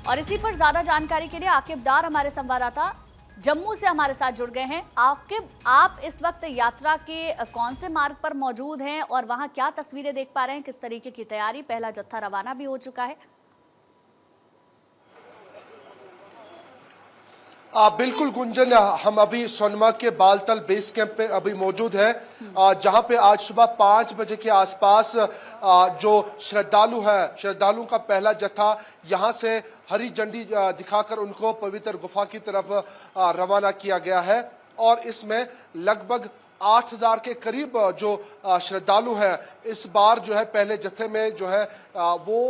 और इसी पर ज्यादा जानकारी के लिए आकिब डार हमारे संवाददाता जम्मू से हमारे साथ जुड़ गए हैं। आकिब, आप इस वक्त यात्रा के कौन से मार्ग पर मौजूद हैं और वहां क्या तस्वीरें देख पा रहे हैं? किस तरीके की तैयारी? पहला जत्था रवाना भी हो चुका है। बिल्कुल गुंजन, हम अभी सोनमर्ग के बालतल बेस कैंप पे अभी मौजूद है, जहां पे आज सुबह 5 बजे के आसपास जो श्रद्धालुओं का पहला जत्था यहां से हरी झंडी दिखाकर उनको पवित्र गुफा की तरफ रवाना किया गया है। और इसमें लगभग 8,000 के करीब जो श्रद्धालु हैं इस बार जो है पहले जत्थे में जो है वो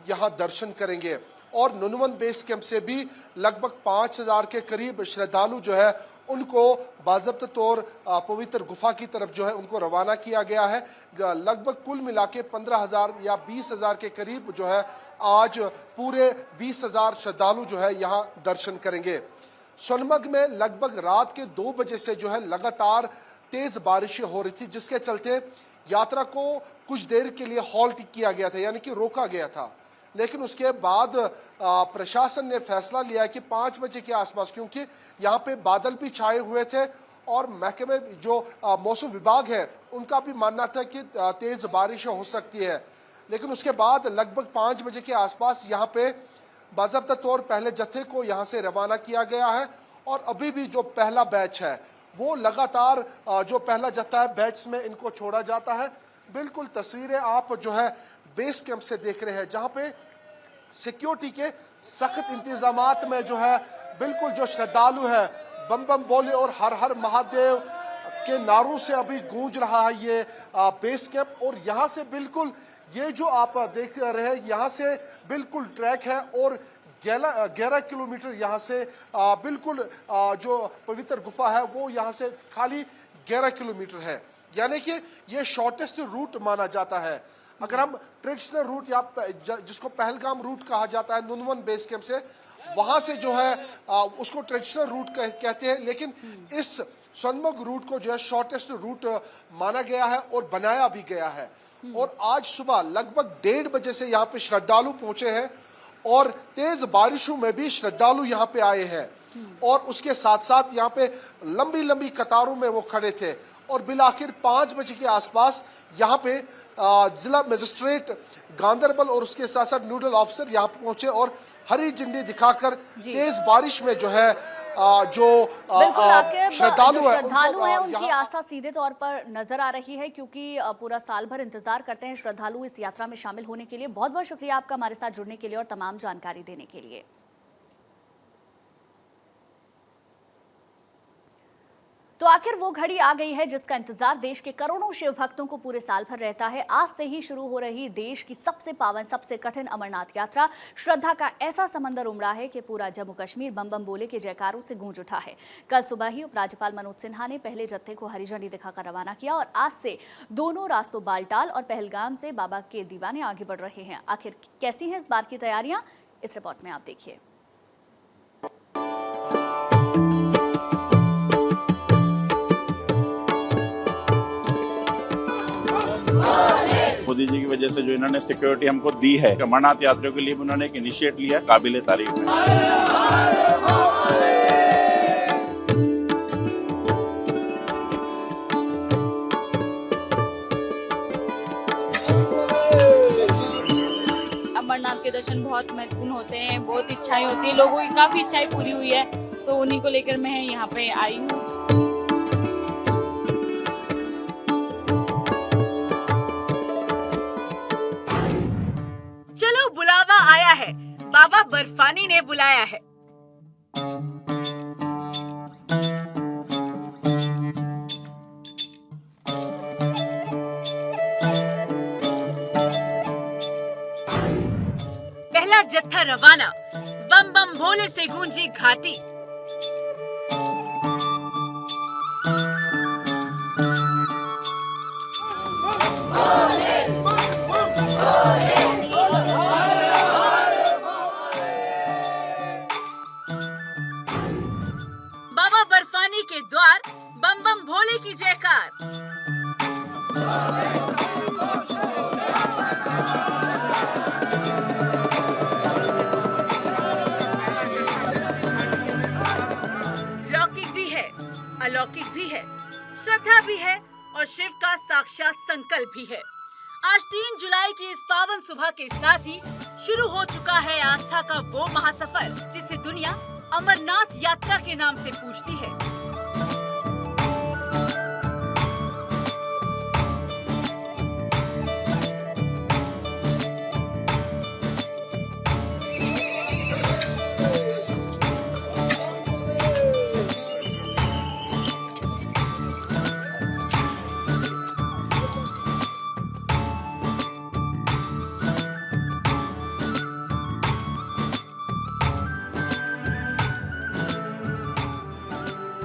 यहाँ दर्शन करेंगे। और नुनवन बेस कैंप से भी लगभग 5,000 के करीब श्रद्धालु जो है उनको बाज़ाब्ता तौर पवित्र गुफा की तरफ जो है उनको रवाना किया गया है। लगभग कुल मिला के 15,000 या 20,000 के करीब जो है आज पूरे 20,000 श्रद्धालु जो है यहाँ दर्शन करेंगे। सोनमर्ग में लगभग रात के 2 बजे से जो है लगातार तेज बारिशें हो रही थी, जिसके चलते यात्रा को कुछ देर के लिए हॉल्ट किया गया था, यानी कि रोका गया था। लेकिन उसके बाद प्रशासन ने फैसला लिया कि 5 बजे के आसपास, क्योंकि यहाँ पे बादल भी छाए हुए थे और महकमे जो मौसम विभाग है उनका भी मानना था कि तेज बारिश हो सकती है। लेकिन उसके बाद लगभग 5 बजे के आसपास यहाँ पे बाज़ाब्ता तौर पहले जत्थे को यहाँ से रवाना किया गया है। और अभी भी जो पहला बैच है वो लगातार जो पहला जत्था है बैच में इनको छोड़ा जाता है। बिल्कुल तस्वीरें आप जो है बेस कैंप से देख रहे हैं, जहाँ पे सिक्योरिटी के सख्त इंतजामात में जो है बिल्कुल जो श्रद्धालु है बम बम बोले और हर हर महादेव के नारों से अभी गूंज रहा है ये बेस कैंप। और यहाँ से बिल्कुल ये जो आप देख रहे हैं यहाँ से बिल्कुल ट्रैक है और 11 किलोमीटर यहाँ से बिल्कुल जो पवित्र गुफा है वो यहाँ से खाली 11 किलोमीटर है, यानी कि ये शॉर्टेस्ट रूट माना जाता है। अगर हम ट्रेडिशनल रूट या जिसको पहलगाम रूट कहा जाता है नुनवन बेस कैंप से, वहां से जो है उसको ट्रेडिशनल रूट कहते हैं, लेकिन इस सोनमर्ग रूट को जो है शॉर्टेस्ट रूट माना गया है और बनाया भी गया है। और आज सुबह लगभग 1:30 बजे से यहाँ पे श्रद्धालु पहुंचे हैं और तेज बारिशों में भी श्रद्धालु यहाँ पे आए हैं। और उसके साथ साथ यहाँ पे लंबी लंबी कतारों में वो खड़े थे और बिलाखिर 5 बजे के आसपास यहाँ पे जिला मजिस्ट्रेट गांधरबल और उसके साथ साथ नोडल ऑफिसर यहाँ पहुंचे और हरी झंडी दिखाकर तेज बारिश में जो है जो श्रद्धालु है उनकी आस्था सीधे तौर पर नजर आ रही है, क्योंकि पूरा साल भर इंतजार करते हैं श्रद्धालु इस यात्रा में शामिल होने के लिए। बहुत बहुत शुक्रिया आपका हमारे साथ जुड़ने के लिए और तमाम जानकारी देने के लिए। तो आखिर वो घड़ी आ गई है जिसका इंतजार देश के करोड़ों शिव भक्तों को पूरे साल भर रहता है। आज से ही शुरू हो रही देश की सबसे पावन, सबसे कठिन अमरनाथ यात्रा श्रद्धा का ऐसा समंदर उमड़ा है कि पूरा जम्मू कश्मीर बम बम बोले के जयकारों से गूंज उठा है। कल सुबह ही उपराज्यपाल मनोज सिन्हा ने पहले जत्थे को हरी झंडी दिखाकर रवाना किया और आज से दोनों रास्तों बालटाल और पहलगाम से बाबा के दीवाने आगे बढ़ रहे हैं। आखिर कैसी हैं इस बार की तैयारियां, इस रिपोर्ट में आप देखिए। मोदी जी की वजह से जो इन्होंने सिक्योरिटी हमको दी है, अमरनाथ यात्रियों के लिए उन्होंने एक इनिशिएट लिया, काबिले तारीफ है। अमरनाथ के दर्शन बहुत महत्वपूर्ण होते हैं, बहुत इच्छाएं होती है, लोगों की काफी इच्छाएं पूरी हुई है, तो उन्हीं को लेकर मैं यहाँ पे आई हूँ। बुलावा आया है, बाबा बर्फानी ने बुलाया है। पहला जत्था रवाना, बम बम भोले से गूंजी घाटी। बाबा बर्फानी के द्वार बम बम भोले की जयकार। कथा भी है और शिव का साक्षात संकल्प भी है। आज 3 जुलाई की इस पावन सुबह के साथ ही शुरू हो चुका है आस्था का वो महासफर जिसे दुनिया अमरनाथ यात्रा के नाम से पूछती है।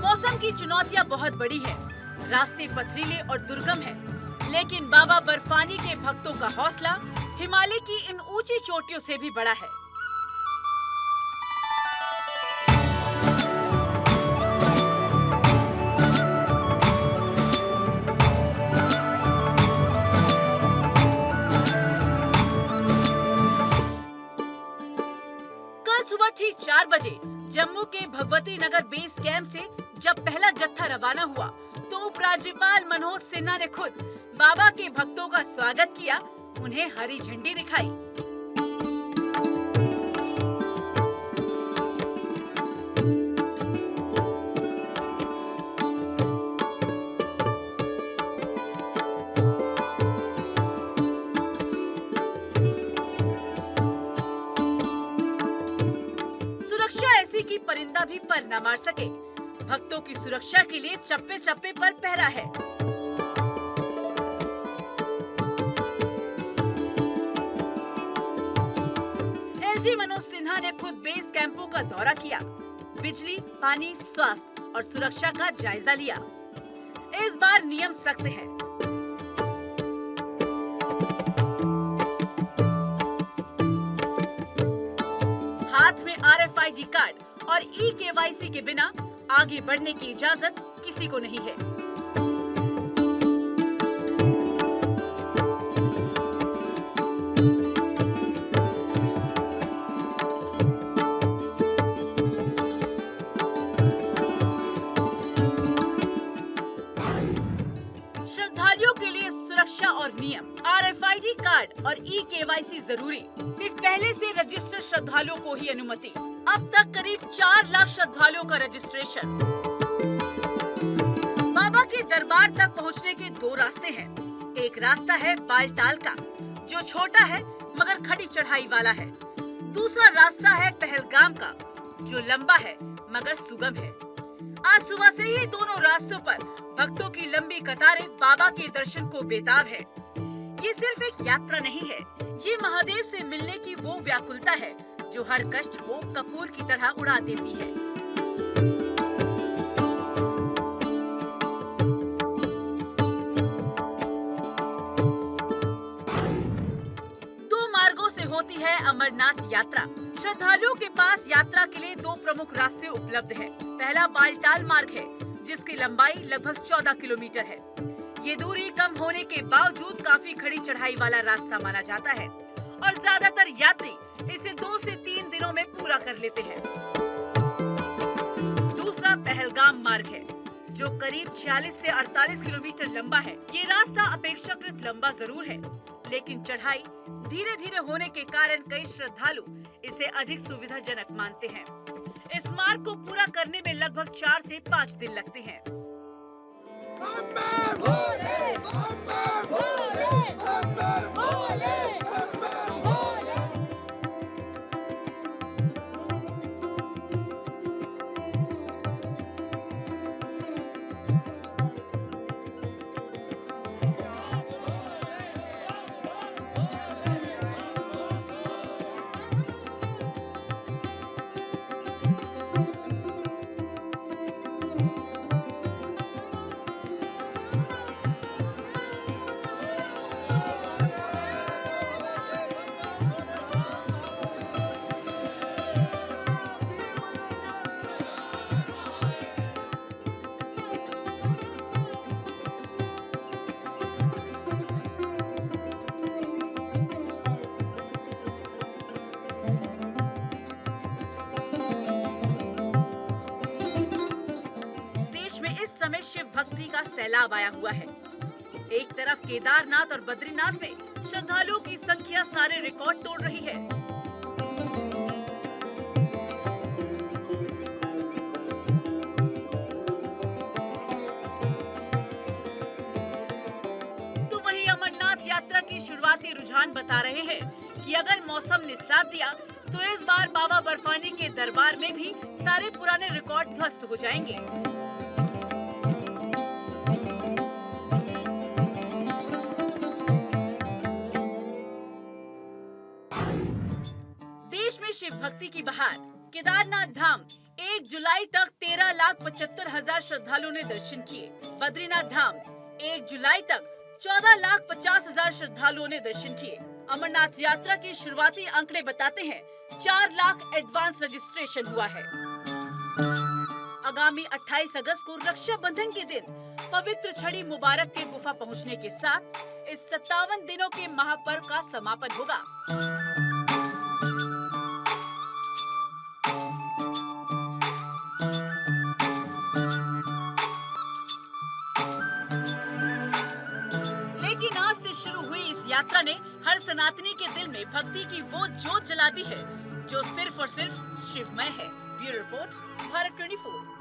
मौसम की चुनौतियां बहुत बड़ी है, रास्ते पथरीले और दुर्गम है, लेकिन बाबा बर्फानी के भक्तों का हौसला हिमालय की इन ऊंची चोटियों से भी बड़ा है। कल सुबह ठीक 4 बजे जम्मू के भगवती नगर बेस कैंप से जब पहला जत्था रवाना हुआ तो उपराज्यपाल मनोज सिन्हा ने खुद बाबा के भक्तों का स्वागत किया, उन्हें हरी झंडी दिखाई। सुरक्षा ऐसी कि परिंदा भी पर न मार सके। भक्तों की सुरक्षा के लिए चप्पे चप्पे पर पहरा है। एलजी मनोज सिन्हा ने खुद बेस कैंपों का दौरा किया, बिजली, पानी, स्वास्थ्य और सुरक्षा का जायजा लिया। इस बार नियम सख्त है। हाथ में RFID कार्ड और eKYC के बिना आगे बढ़ने की इजाजत किसी को नहीं है। श्रद्धालुओं के लिए सुरक्षा और नियम, RFID कार्ड और eKYC जरूरी। सिर्फ पहले से रजिस्टर्ड श्रद्धालुओं को ही अनुमति। अब तक करीब 4 लाख श्रद्धालुओं का रजिस्ट्रेशन। बाबा के दरबार तक पहुंचने के 2 रास्ते हैं। एक रास्ता है बालटाल का, जो छोटा है मगर खड़ी चढ़ाई वाला है। दूसरा रास्ता है पहलगाम का, जो लंबा है मगर सुगम है। आज सुबह से ही दोनों रास्तों पर भक्तों की लंबी कतारें बाबा के दर्शन को बेताब है। ये सिर्फ एक यात्रा नहीं है, ये महादेव से मिलने की वो व्याकुलता है जो हर कष्ट को कपूर की तरह उड़ा देती है। दो मार्गों से होती है अमरनाथ यात्रा। श्रद्धालुओं के पास यात्रा के लिए 2 प्रमुख रास्ते उपलब्ध हैं। पहला बालटाल मार्ग है, जिसकी लंबाई लगभग 14 किलोमीटर है। ये दूरी कम होने के बावजूद काफी खड़ी चढ़ाई वाला रास्ता माना जाता है और ज्यादातर यात्री इसे 2 से 3 दिनों में पूरा कर लेते हैं। दूसरा पहलगाम मार्ग है, जो करीब 46 से 48 किलोमीटर लंबा है। ये रास्ता अपेक्षाकृत लंबा जरूर है, लेकिन चढ़ाई धीरे धीरे होने के कारण कई श्रद्धालु इसे अधिक सुविधाजनक मानते हैं। इस मार्ग को पूरा करने में लगभग 4 से 5 दिन लगते हैं। में शिव भक्ति का सैलाब आया हुआ है। एक तरफ केदारनाथ और बद्रीनाथ में श्रद्धालुओं की संख्या सारे रिकॉर्ड तोड़ रही है। तो वहीं अमरनाथ यात्रा की शुरुआती रुझान बता रहे हैं कि अगर मौसम ने साथ दिया तो इस बार बाबा बर्फानी के दरबार में भी सारे पुराने रिकॉर्ड ध्वस्त हो जाएंगे। देश में शिव भक्ति की बहार। केदारनाथ धाम 1 जुलाई तक 13,75,000 श्रद्धालुओं ने दर्शन किए। बद्रीनाथ धाम 1 जुलाई तक 14,50,000 श्रद्धालुओं ने दर्शन किए। अमरनाथ यात्रा की शुरुआती आंकड़े बताते हैं 4 लाख एडवांस रजिस्ट्रेशन हुआ है। आगामी 28 अगस्त को रक्षाबंधन के दिन पवित्र छड़ी मुबारक के गुफा पहुंचने के साथ इस 57 दिनों के महापर्व का समापन होगा। लेकिन आज से शुरू हुई इस यात्रा ने हर सनातनी के दिल में भक्ति की वो जोत जला दी है जो सिर्फ और सिर्फ शिवमय है। Bureau report, Bharat 24।